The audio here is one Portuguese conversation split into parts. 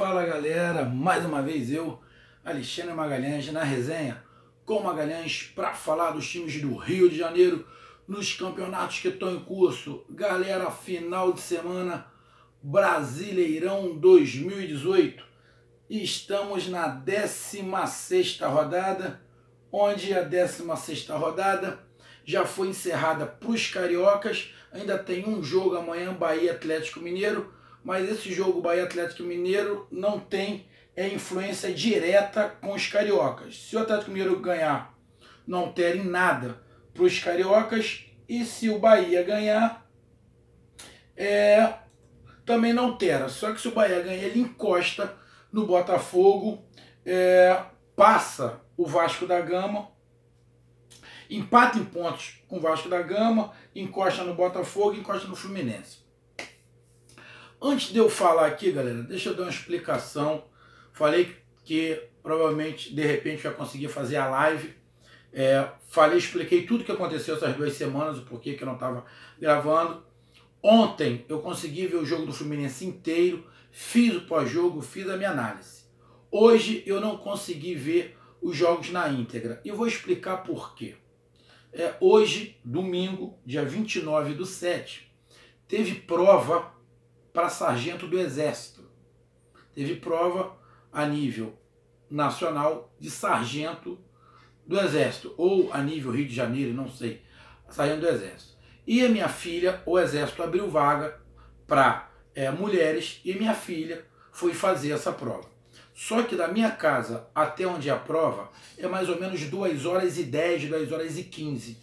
Fala galera, mais uma vez eu, Alexandre Magalhães, na resenha com Magalhães para falar dos times do Rio de Janeiro nos campeonatos que estão em curso. Galera, final de semana, Brasileirão 2018. Estamos na 16ª rodada, onde a 16ª rodada já foi encerrada para os cariocas. Ainda tem um jogo amanhã, Bahia Atlético Mineiro, mas esse jogo Bahia Atlético Mineiro não tem influência direta com os cariocas. Se o Atlético Mineiro ganhar, não altera em nada para os cariocas, e se o Bahia ganhar, também não altera. Só que se o Bahia ganhar, ele encosta no Botafogo, passa o Vasco da Gama, empata em pontos com o Vasco da Gama, encosta no Botafogo, encosta no Fluminense. Antes de eu falar aqui, galera, deixa eu dar uma explicação. Falei que provavelmente, de repente, eu ia conseguir fazer a live. Expliquei tudo o que aconteceu essas 2 semanas, o porquê que eu não estava gravando. Ontem eu consegui ver o jogo do Fluminense inteiro, fiz o pós-jogo, fiz a minha análise. Hoje eu não consegui ver os jogos na íntegra e vou explicar por quê. Hoje, domingo, dia 29/7, teve prova para sargento do Exército. Teve prova a nível nacional de sargento do Exército, ou a nível Rio de Janeiro, não sei, sargento do Exército. E a minha filha, o Exército abriu vaga para mulheres, e minha filha foi fazer essa prova. Só que da minha casa até onde é a prova é mais ou menos 2h10, 2h15.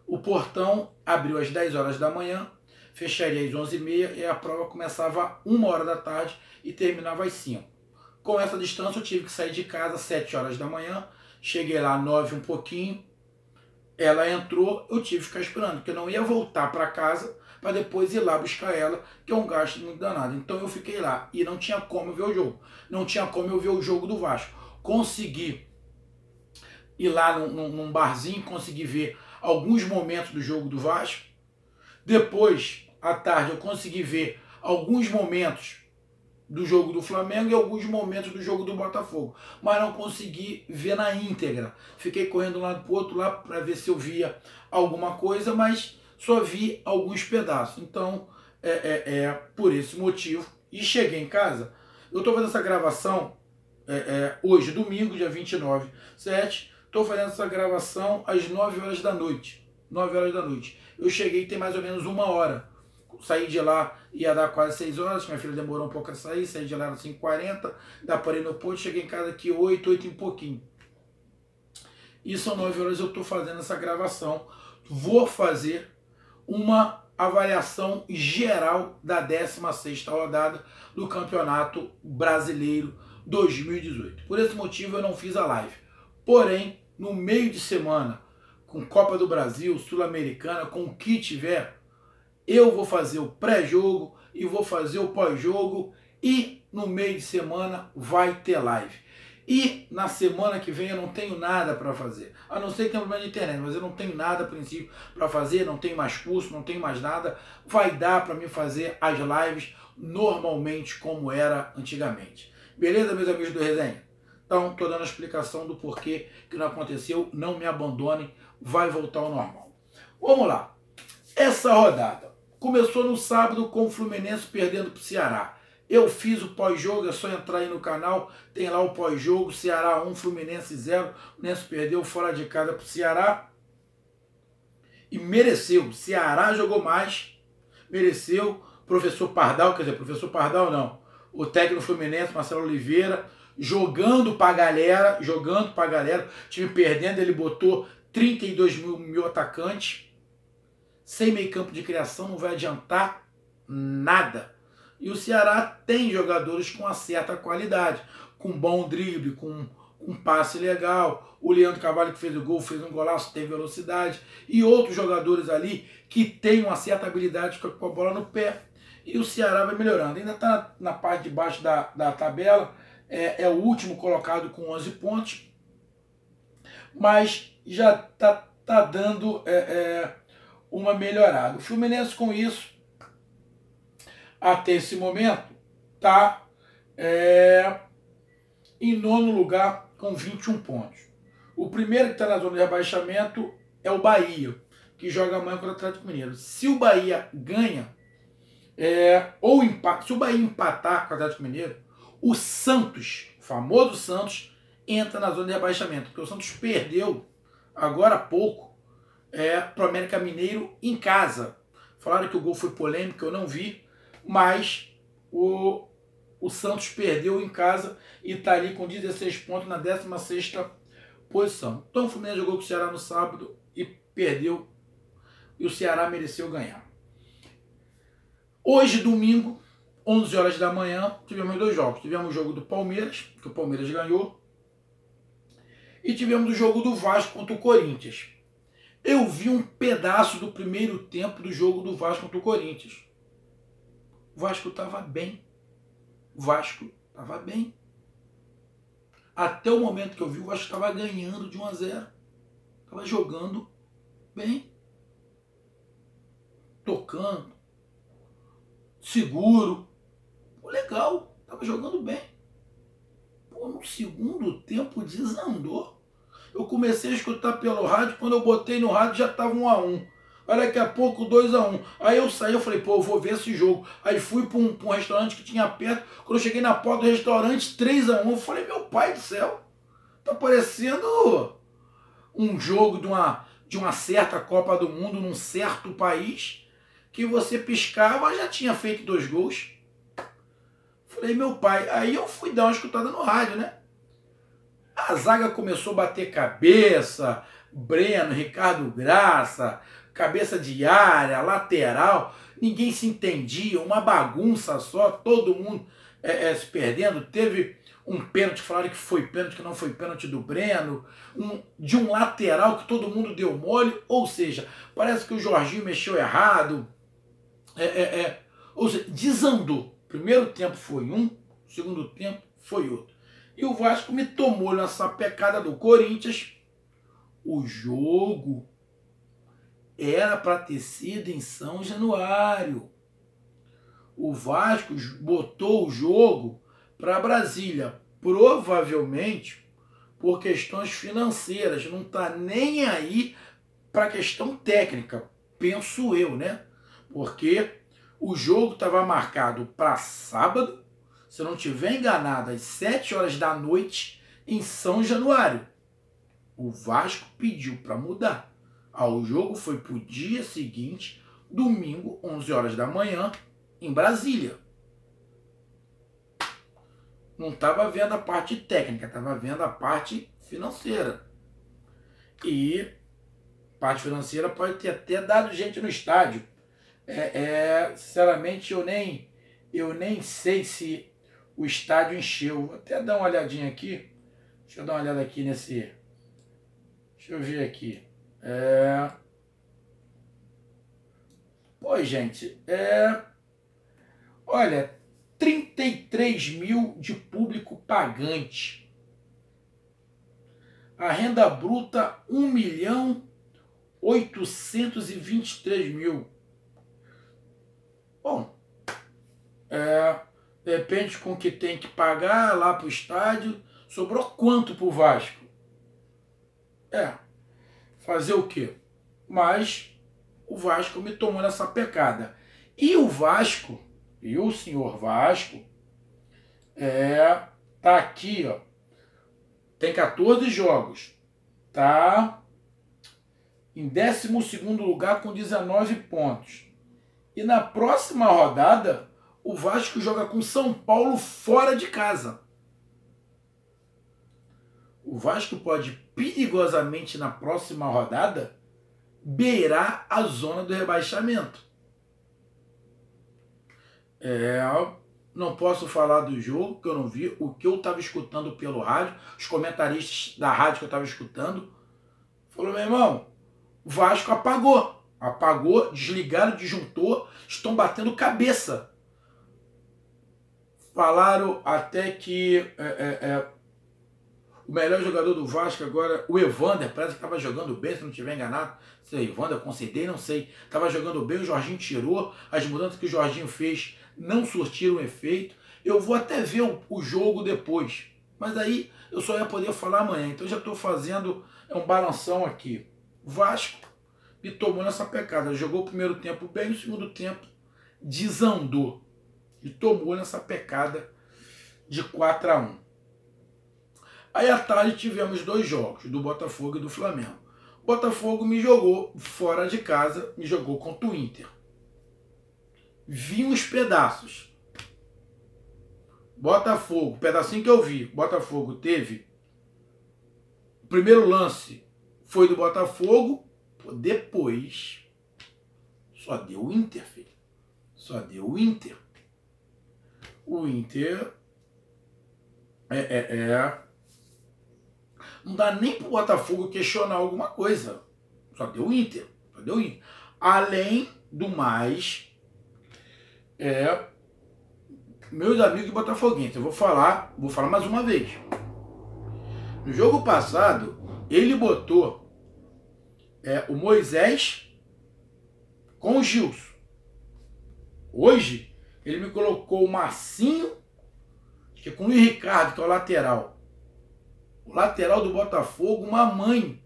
O portão abriu às 10 horas da manhã, fecharia às 11h30 e a prova começava às 1h da tarde e terminava às 5. Com essa distância eu tive que sair de casa às 7 horas da manhã, cheguei lá às 9 um pouquinho, ela entrou, eu tive que ficar esperando, porque eu não ia voltar para casa para depois ir lá buscar ela, que é um gasto muito danado. Então eu fiquei lá e não tinha como eu ver o jogo, não tinha como eu ver o jogo do Vasco. Consegui ir lá num barzinho, consegui ver alguns momentos do jogo do Vasco. Depois, à tarde, eu consegui ver alguns momentos do jogo do Flamengo e alguns momentos do jogo do Botafogo, mas não consegui ver na íntegra. Fiquei correndo de um lado para o outro lá para ver se eu via alguma coisa, mas só vi alguns pedaços. Então, por esse motivo. E cheguei em casa. Eu estou fazendo essa gravação hoje, domingo, dia 29/7. Estou fazendo essa gravação às 9 horas da noite. 9 horas da noite. Eu cheguei tem mais ou menos 1 hora. Saí de lá, ia dar quase 6 horas, minha filha demorou um pouco a sair, saí de lá às 5h40, da parei no ponto, cheguei em casa aqui 8 e pouquinho. E são 9 horas eu estou fazendo essa gravação. Vou fazer uma avaliação geral da 16ª rodada do Campeonato Brasileiro 2018. Por esse motivo eu não fiz a live. Porém, no meio de semana, com Copa do Brasil, Sul-Americana, com o que tiver, eu vou fazer o pré-jogo e vou fazer o pós-jogo, e no meio de semana vai ter live. E na semana que vem eu não tenho nada para fazer, a não ser que tenha problema de internet, mas eu não tenho nada a princípio para fazer, não tenho mais curso, não tenho mais nada. Vai dar para mim fazer as lives normalmente como era antigamente. Beleza, meus amigos do Resenha? Então, estou dando a explicação do porquê que não aconteceu. Não me abandonem, vai voltar ao normal. Vamos lá. Essa rodada começou no sábado com o Fluminense perdendo para o Ceará. Eu fiz o pós-jogo, é só entrar aí no canal, tem lá o pós-jogo, Ceará 1, Fluminense 0. O Fluminense perdeu fora de casa para o Ceará. E mereceu. O Ceará jogou mais, mereceu. Professor Pardal, quer dizer, professor Pardal não. O técnico Fluminense, Marcelo Oliveira, jogando para a galera, o time perdendo, ele botou 32 mil atacantes, sem meio campo de criação, não vai adiantar nada. E o Ceará tem jogadores com uma certa qualidade, com bom drible, com um passe legal. O Leandro Carvalho, que fez o gol, fez um golaço, tem velocidade, e outros jogadores ali que têm uma certa habilidade com a bola no pé. E o Ceará vai melhorando, ainda está na parte de baixo da tabela, é o último colocado com 11 pontos, mas já tá dando uma melhorada. O Fluminense, com isso, até esse momento, está em nono lugar com 21 pontos. O primeiro que está na zona de rebaixamento é o Bahia, que joga amanhã contra o Atlético Mineiro. Se o Bahia ganha, ou empata, se o Bahia empatar com o Atlético Mineiro, o Santos, o famoso Santos, entra na zona de rebaixamento, porque o Santos perdeu agora há pouco para o América Mineiro em casa. Falaram que o gol foi polêmico, eu não vi, mas o Santos perdeu em casa e está ali com 16 pontos na 16ª posição. Então o Fluminense jogou com o Ceará no sábado e perdeu, e o Ceará mereceu ganhar. Hoje, domingo, 11 horas da manhã, tivemos 2 jogos. Tivemos o jogo do Palmeiras, que o Palmeiras ganhou, e tivemos o jogo do Vasco contra o Corinthians. Eu vi um pedaço do primeiro tempo do jogo do Vasco contra o Corinthians. O Vasco estava bem. O Vasco estava bem. Até o momento que eu vi, o Vasco estava ganhando de 1-0. Estava jogando bem. Tocando. Seguro. Pô, legal. Estava jogando bem. Pô, no segundo tempo desandou. Eu comecei a escutar pelo rádio, quando eu botei no rádio já estava 1-1. Aí daqui a pouco 2-1. Aí eu saí, eu falei, pô, eu vou ver esse jogo. Aí fui para um restaurante que tinha perto. Quando eu cheguei na porta do restaurante, 3-1. Eu falei, meu pai do céu, tá parecendo um jogo de uma certa Copa do Mundo num certo país, que você piscava, já tinha feito 2 gols. Falei, meu pai. Aí eu fui dar uma escutada no rádio, né? A zaga começou a bater cabeça, Breno, Ricardo Graça, cabeça de área, lateral, ninguém se entendia, uma bagunça só, todo mundo se perdendo. Teve um pênalti, falaram que foi pênalti, que não foi pênalti do Breno, de um lateral que todo mundo deu mole, ou seja, parece que o Jorginho mexeu errado, ou seja, desandou. Primeiro tempo foi um, segundo tempo foi outro. E o Vasco me tomou nessa pecada do Corinthians. O jogo era para ter sido em São Januário. O Vasco botou o jogo para Brasília, provavelmente por questões financeiras. Não está nem aí para questão técnica, penso eu, né? Porque o jogo estava marcado para sábado, se eu não estiver enganado, às 7 horas da noite, em São Januário. O Vasco pediu para mudar. O jogo foi para o dia seguinte, domingo, 11 horas da manhã, em Brasília. Não estava vendo a parte técnica, estava vendo a parte financeira. E parte financeira pode ter até dado gente no estádio. Sinceramente, eu nem sei se o estádio encheu. Vou até dar uma olhadinha aqui. Deixa eu dar uma olhada aqui nesse... Deixa eu ver aqui. Pô, gente, olha, 33 mil de público pagante. A renda bruta, 1.823.000. Bom, depende com o que tem que pagar lá pro estádio. Sobrou quanto pro Vasco? Fazer o quê? Mas o Vasco me tomou nessa pecada. E o Vasco, e o senhor Vasco, tá aqui, ó. Tem 14 jogos. Tá em 12º lugar com 19 pontos. E na próxima rodada, o Vasco joga com São Paulo fora de casa. O Vasco pode perigosamente na próxima rodada beirar a zona do rebaixamento. Não posso falar do jogo, que eu não vi. O que eu estava escutando pelo rádio, os comentaristas da rádio que eu estava escutando, falou, meu irmão, o Vasco apagou. Apagou, desligaram o disjuntor, estão batendo cabeça. Falaram até que o melhor jogador do Vasco agora, o Evander, parece que estava jogando bem, se não estiver enganado. Se é Evander, eu concedei, não sei. Estava jogando bem, o Jorginho tirou. As mudanças que o Jorginho fez não surtiram efeito. Eu vou até ver o jogo depois, mas aí eu só ia poder falar amanhã. Então já estou fazendo um balanção aqui. O Vasco me tomou nessa pecada. Jogou o primeiro tempo bem, o segundo tempo desandou. E tomou nessa pecada de 4-1. Aí à tarde tivemos 2 jogos, do Botafogo e do Flamengo. O Botafogo me jogou fora de casa, me jogou contra o Inter. Vi uns pedaços. Botafogo, pedacinho que eu vi, Botafogo teve. O primeiro lance foi do Botafogo, depois só deu o Inter, filho. Só deu o Inter. O Inter não dá nem pro Botafogo questionar alguma coisa. Só deu o Inter. Só deu o Inter. Além do mais, meus amigos botafoguenses, eu vou falar mais uma vez. No jogo passado, ele botou o Moisés com o Gilson. Hoje, ele me colocou o Marcinho, que é com o Luiz Ricardo, que é o lateral. O lateral do Botafogo, uma mãe.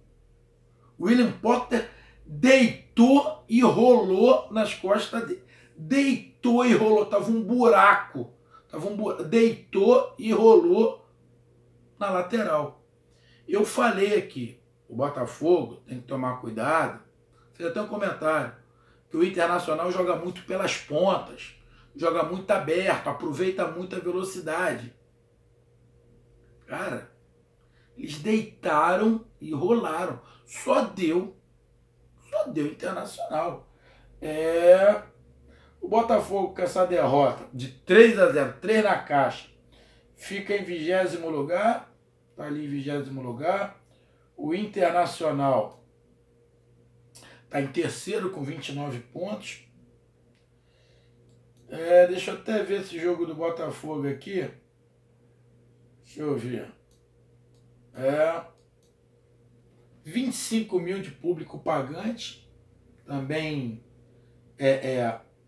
O William Potter deitou e rolou nas costas dele. Deitou e rolou. Tava um buraco. Deitou e rolou na lateral. Eu falei aqui, o Botafogo tem que tomar cuidado. Fiz até um comentário. Que o Internacional joga muito pelas pontas. Joga muito aberto. Aproveita muito a velocidade. Cara, eles deitaram e rolaram. Só deu Internacional. O Botafogo com essa derrota de 3-0, 3 na caixa, fica em 20º lugar. Tá ali em 20º lugar. O Internacional tá em terceiro com 29 pontos. Deixa eu até ver esse jogo do Botafogo aqui. Deixa eu ver. 25 mil de público pagante. Também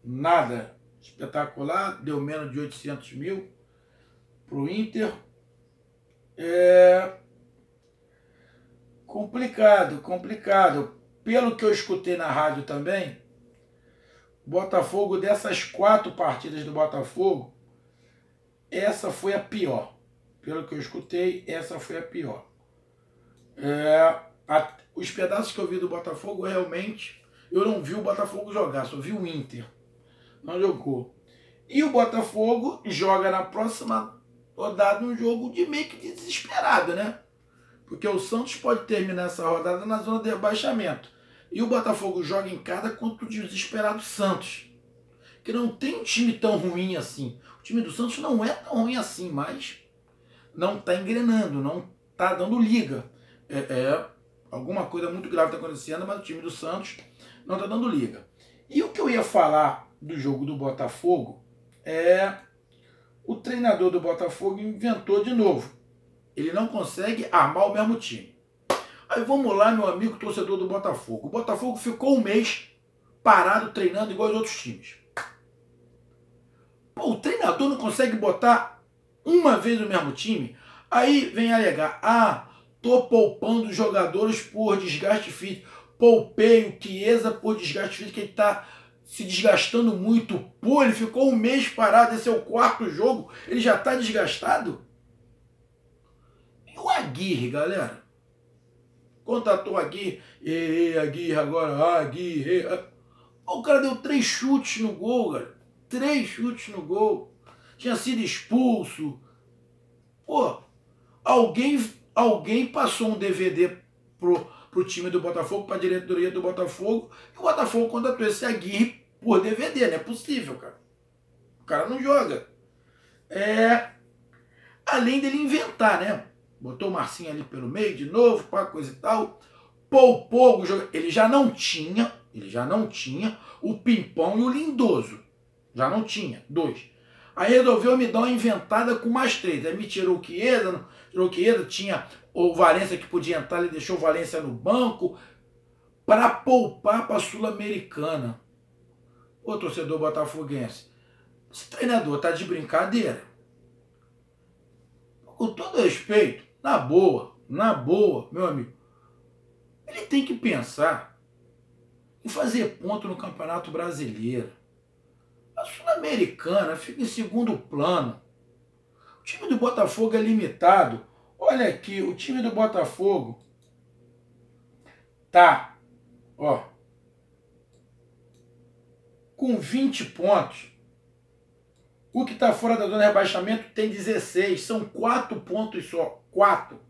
nada espetacular. Deu menos de 800 mil para o Inter. Complicado. Pelo que eu escutei na rádio também, Botafogo, dessas 4 partidas do Botafogo, essa foi a pior. Pelo que eu escutei, essa foi a pior. Os pedaços que eu vi do Botafogo, realmente, eu não vi o Botafogo jogar, só vi o Inter. Não jogou. E o Botafogo joga na próxima rodada um jogo de meio que desesperado, né? Porque o Santos pode terminar essa rodada na zona de rebaixamento. E o Botafogo joga em casa contra o desesperado Santos. Que não tem um time tão ruim assim. O time do Santos não é tão ruim assim, mas não está engrenando, não está dando liga. Alguma coisa muito grave está acontecendo, mas o time do Santos não está dando liga. E o que eu ia falar do jogo do Botafogo o treinador do Botafogo inventou de novo. Ele não consegue armar o mesmo time. Aí vamos lá, meu amigo torcedor do Botafogo. O Botafogo ficou um mês parado treinando igual os outros times. Pô, o treinador não consegue botar uma vez o mesmo time. Aí vem alegar, tô poupando os jogadores por desgaste físico. Poupei o Chiesa por desgaste físico, que ele tá se desgastando muito. Pô, ele ficou um mês parado, esse é o 4º jogo, ele já tá desgastado? E o Aguirre, galera? Contratou o Aguirre, Aguirre agora, Aguirre. O cara deu 3 chutes no gol, galera. 3 chutes no gol. Tinha sido expulso. Pô, alguém passou um DVD pro time do Botafogo, pra diretoria do Botafogo, e o Botafogo contratou esse Aguirre por DVD. Não é possível, cara. O cara não joga. Além dele inventar, né? Botou o Marcinho ali pelo meio de novo, coisa e tal. Poupou o jogo. Ele já não tinha o Pimpão e o Lindoso. Já não tinha, 2. Aí resolveu me dar uma inventada com mais 3. Aí me tirou o Chiesa, tinha o Valência que podia entrar, ele deixou o Valência no banco para poupar para a Sul-Americana. Ô, torcedor botafoguense, esse treinador tá de brincadeira. com todo respeito, na boa, meu amigo, ele tem que pensar em fazer ponto no Campeonato Brasileiro. A Sul-Americana fica em segundo plano. O time do Botafogo é limitado. Olha aqui, o time do Botafogo tá, ó, com 20 pontos. O que está fora da zona de rebaixamento tem 16. São 4 pontos só. 4.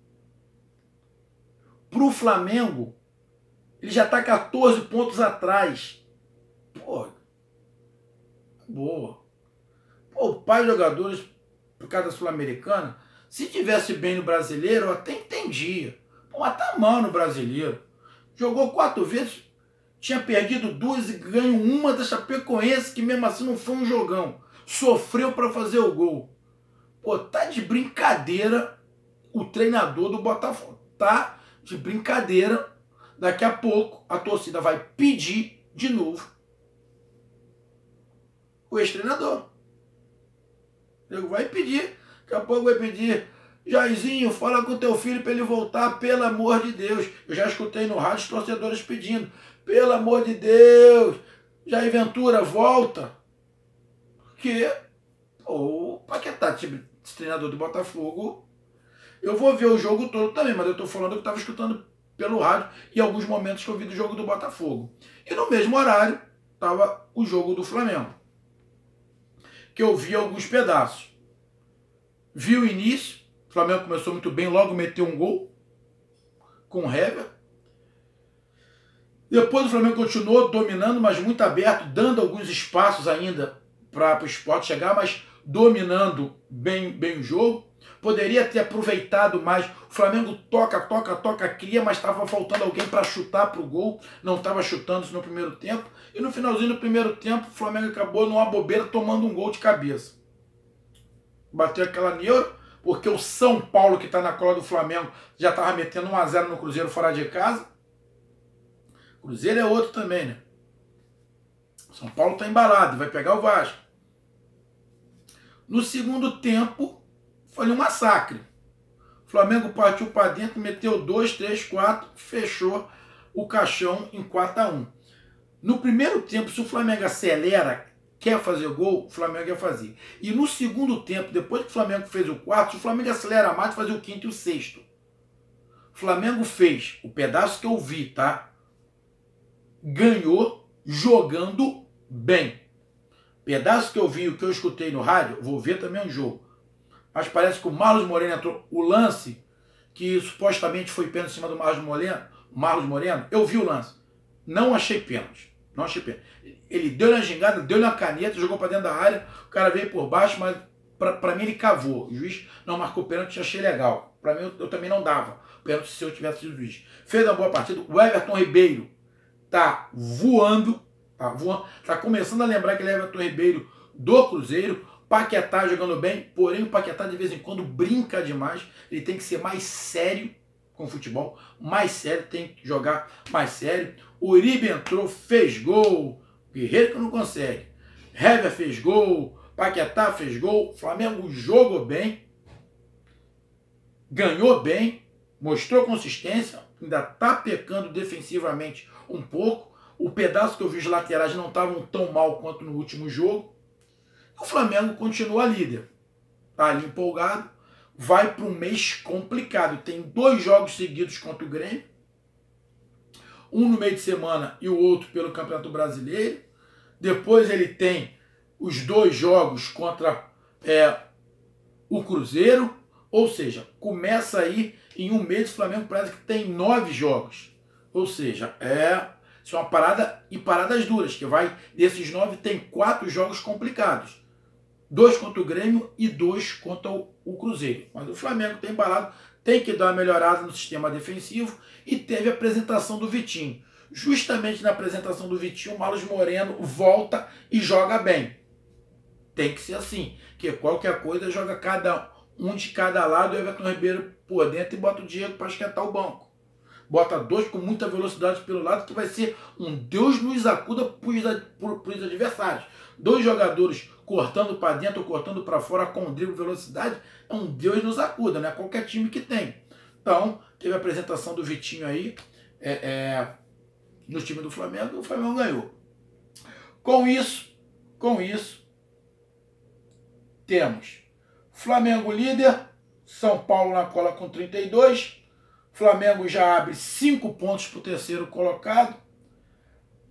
Para o Flamengo, ele já está 14 pontos atrás. Pô, boa. Pô, o pai jogadores, por causa da Sul-Americana, se tivesse bem no Brasileiro, eu até entendia. Pô, mas tá mal no Brasileiro. Jogou 4 vezes, tinha perdido 2 e ganho uma da Chapecoense, que mesmo assim não foi um jogão. Sofreu para fazer o gol. Pô, tá de brincadeira o treinador do Botafogo. Tá de brincadeira. Daqui a pouco a torcida vai pedir de novo o ex-treinador. Vai pedir. Daqui a pouco vai pedir: Jairzinho, fala com teu filho para ele voltar, pelo amor de Deus. Eu já escutei no rádio os torcedores pedindo: pelo amor de Deus, Jair Ventura, volta. Porque o Paquetá, treinador do Botafogo, eu vou ver o jogo todo também, mas eu estou falando que eu estava escutando pelo rádio e alguns momentos que eu vi do jogo do Botafogo. E no mesmo horário estava o jogo do Flamengo, que eu vi alguns pedaços. Vi o início, o Flamengo começou muito bem, logo meteu um gol com o Hever. Depois o Flamengo continuou dominando, mas muito aberto, dando alguns espaços ainda para o Sport chegar, mas dominando bem o jogo. Poderia ter aproveitado mais. O Flamengo toca, cria, mas estava faltando alguém para chutar para o gol. Não estava chutando isso no primeiro tempo. E no finalzinho do primeiro tempo, o Flamengo acabou numa bobeira tomando um gol de cabeça. Bateu aquela neura, porque o São Paulo, que está na cola do Flamengo, já estava metendo 1-0 no Cruzeiro fora de casa. O Cruzeiro é outro também, né? São Paulo está embalado, vai pegar o Vasco. No segundo tempo, foi um massacre. O Flamengo partiu para dentro, meteu 2, 3, 4, fechou o caixão em 4-1. No primeiro tempo, se o Flamengo acelera, quer fazer gol, o Flamengo ia fazer. E no segundo tempo, depois que o Flamengo fez o quarto, se o Flamengo acelera mais, fazer o quinto e o sexto. O Flamengo fez o pedaço que eu vi, tá? Ganhou jogando bem. Pedaço que eu vi, o que eu escutei no rádio, vou ver também um jogo. Mas parece que o Marlos Moreno entrou. O lance, que supostamente foi pênalti em cima do Marlos Moreno, eu vi o lance. Não achei pênalti. Não achei pênalti. Ele deu na gingada, deu na caneta, jogou para dentro da área, o cara veio por baixo, mas para mim ele cavou. O juiz não marcou pênalti, achei legal. Para mim eu também não dava pênalti se eu tivesse sido juiz. Fez uma boa partida. O Everton Ribeiro tá voando. Tá começando a lembrar aquele Everton Ribeiro do Cruzeiro. Paquetá jogando bem, porém o Paquetá de vez em quando brinca demais. Ele tem que ser mais sério com o futebol, mais sério, tem que jogar mais sério. O Uribe entrou, fez gol. Guerreiro que não consegue. Hever fez gol, Paquetá fez gol. Flamengo jogou bem, ganhou bem, mostrou consistência, ainda tá pecando defensivamente um pouco. O pedaço que eu vi os laterais não estavam tão mal quanto no último jogo. O Flamengo continua líder. Tá ali empolgado. Vai para um mês complicado. Tem 2 jogos seguidos contra o Grêmio. Um no meio de semana e o outro pelo Campeonato Brasileiro. Depois ele tem os 2 jogos contra o Cruzeiro. Ou seja, começa aí em um mês o Flamengo parece que tem 9 jogos. Ou seja, isso é uma parada e paradas duras, que vai, desses 9 tem 4 jogos complicados. 2 contra o Grêmio e 2 contra o Cruzeiro. Mas o Flamengo tem embalado, tem que dar uma melhorada no sistema defensivo e teve a apresentação do Vitinho. Justamente na apresentação do Vitinho, o Marlos Moreno volta e joga bem. Tem que ser assim, que qualquer coisa joga cada um de cada lado, o Everton Ribeiro por dentro e bota o Diego para esquentar o banco. Bota 2 com muita velocidade pelo lado, que vai ser um Deus nos acuda para os adversários. 2 jogadores cortando para dentro ou cortando para fora com drible e velocidade, é um Deus nos acuda, não é qualquer time que tem. Então, teve a apresentação do Vitinho aí no time do Flamengo e o Flamengo ganhou. Com isso, temos Flamengo líder, São Paulo na cola com 32, Flamengo já abre 5 pontos para o terceiro colocado,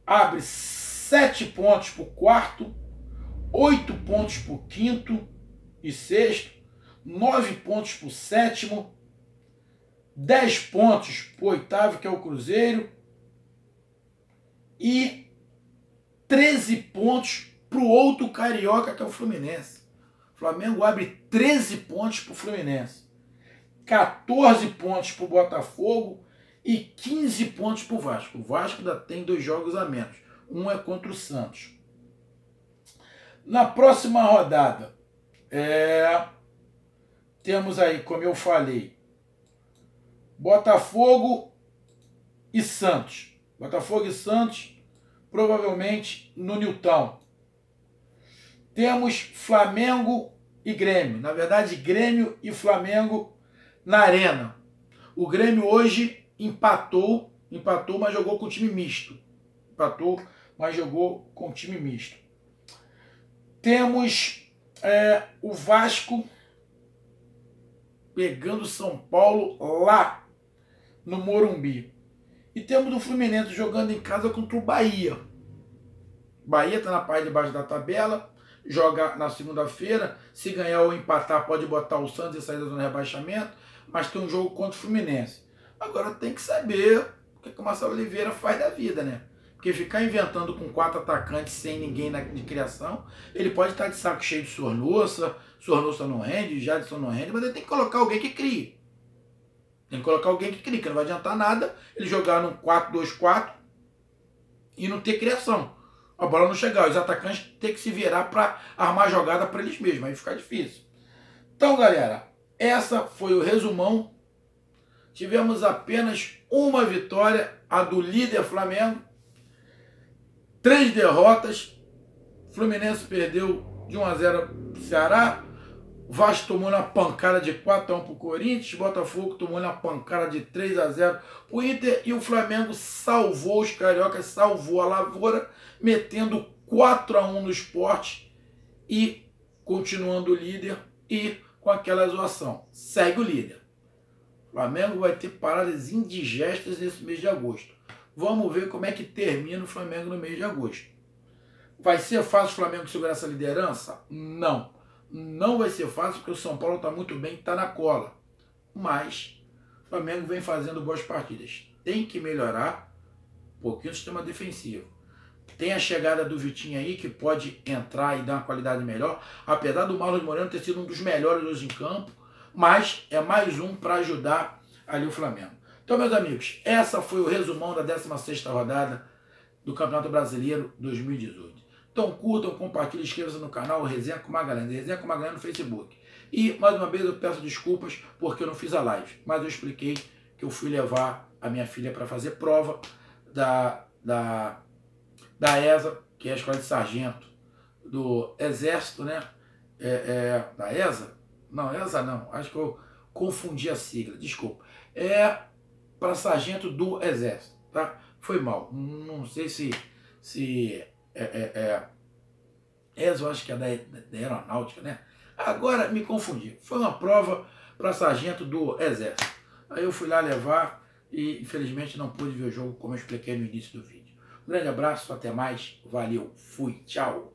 abre 7 pontos para o quarto, 8 pontos para o quinto e sexto, 9 pontos para o sétimo, 10 pontos para o oitavo, que é o Cruzeiro, e 13 pontos para o outro carioca, que é o Fluminense. O Flamengo abre 13 pontos para o Fluminense, 14 pontos para o Botafogo e 15 pontos para o Vasco. O Vasco ainda tem 2 jogos a menos. Um é contra o Santos. Na próxima rodada, temos aí, como eu falei, Botafogo e Santos. Botafogo e Santos, provavelmente no Newton. Temos Flamengo e Grêmio. Na verdade, Grêmio e Flamengo na Arena. O Grêmio hoje empatou, mas jogou com time misto. Empatou, mas jogou com time misto. Temos o Vasco pegando São Paulo lá no Morumbi. E temos o Fluminense jogando em casa contra o Bahia. Bahia está na parte de baixo da tabela, joga na segunda-feira. Se ganhar ou empatar, pode botar o Santos e sair da zona de rebaixamento, mas tem um jogo contra o Fluminense. Agora tem que saber o que o Marcelo Oliveira faz da vida, né? Porque ficar inventando com 4 atacantes sem ninguém de criação, ele pode estar de saco cheio de Sornosa não rende, Jadson não rende, mas ele tem que colocar alguém que crie. Tem que colocar alguém que crie, que não vai adiantar nada ele jogar num 4-2-4 e não ter criação. A bola não chegar, os atacantes têm que se virar para armar a jogada para eles mesmos, aí fica difícil. Então, galera, essa foi o resumão. Tivemos apenas uma vitória, a do líder Flamengo. 3 derrotas. Fluminense perdeu de 1-0 para o Ceará. Vasco tomou na pancada de 4-1 para o Corinthians. Botafogo tomou na pancada de 3-0 para o Inter. E o Flamengo salvou os cariocas, salvou a lavoura, metendo 4-1 no Sport e continuando líder e com aquela zoação. Segue o líder. O Flamengo vai ter paradas indigestas nesse mês de agosto. Vamos ver como é que termina o Flamengo no mês de agosto. Vai ser fácil o Flamengo segurar essa liderança? Não. Não vai ser fácil porque o São Paulo está muito bem, está na cola. Mas o Flamengo vem fazendo boas partidas. Tem que melhorar um pouquinho o sistema defensivo. Tem a chegada do Vitinho aí, que pode entrar e dar uma qualidade melhor. Apesar do Marlon Moreno ter sido um dos melhores hoje em campo, mas é mais um para ajudar ali o Flamengo. Então, meus amigos, essa foi o resumão da 16ª rodada do Campeonato Brasileiro 2018. Então curtam, compartilhem, inscrevam-se no canal Resenha com Magalhães, Resenha com Magalhães no Facebook. E, mais uma vez, eu peço desculpas porque eu não fiz a live, mas eu expliquei que eu fui levar a minha filha para fazer prova da ESA, que é a Escola de Sargento do Exército, né? Da ESA? Não, ESA não, acho que eu confundi a sigla, desculpa. É para Sargento do Exército, tá? Foi mal, não sei se ESA, eu acho que é da Aeronáutica, né? Agora me confundi. Foi uma prova para Sargento do Exército. Aí eu fui lá levar e infelizmente não pude ver o jogo como eu expliquei no início do vídeo. Um grande abraço, até mais, valeu, fui, tchau!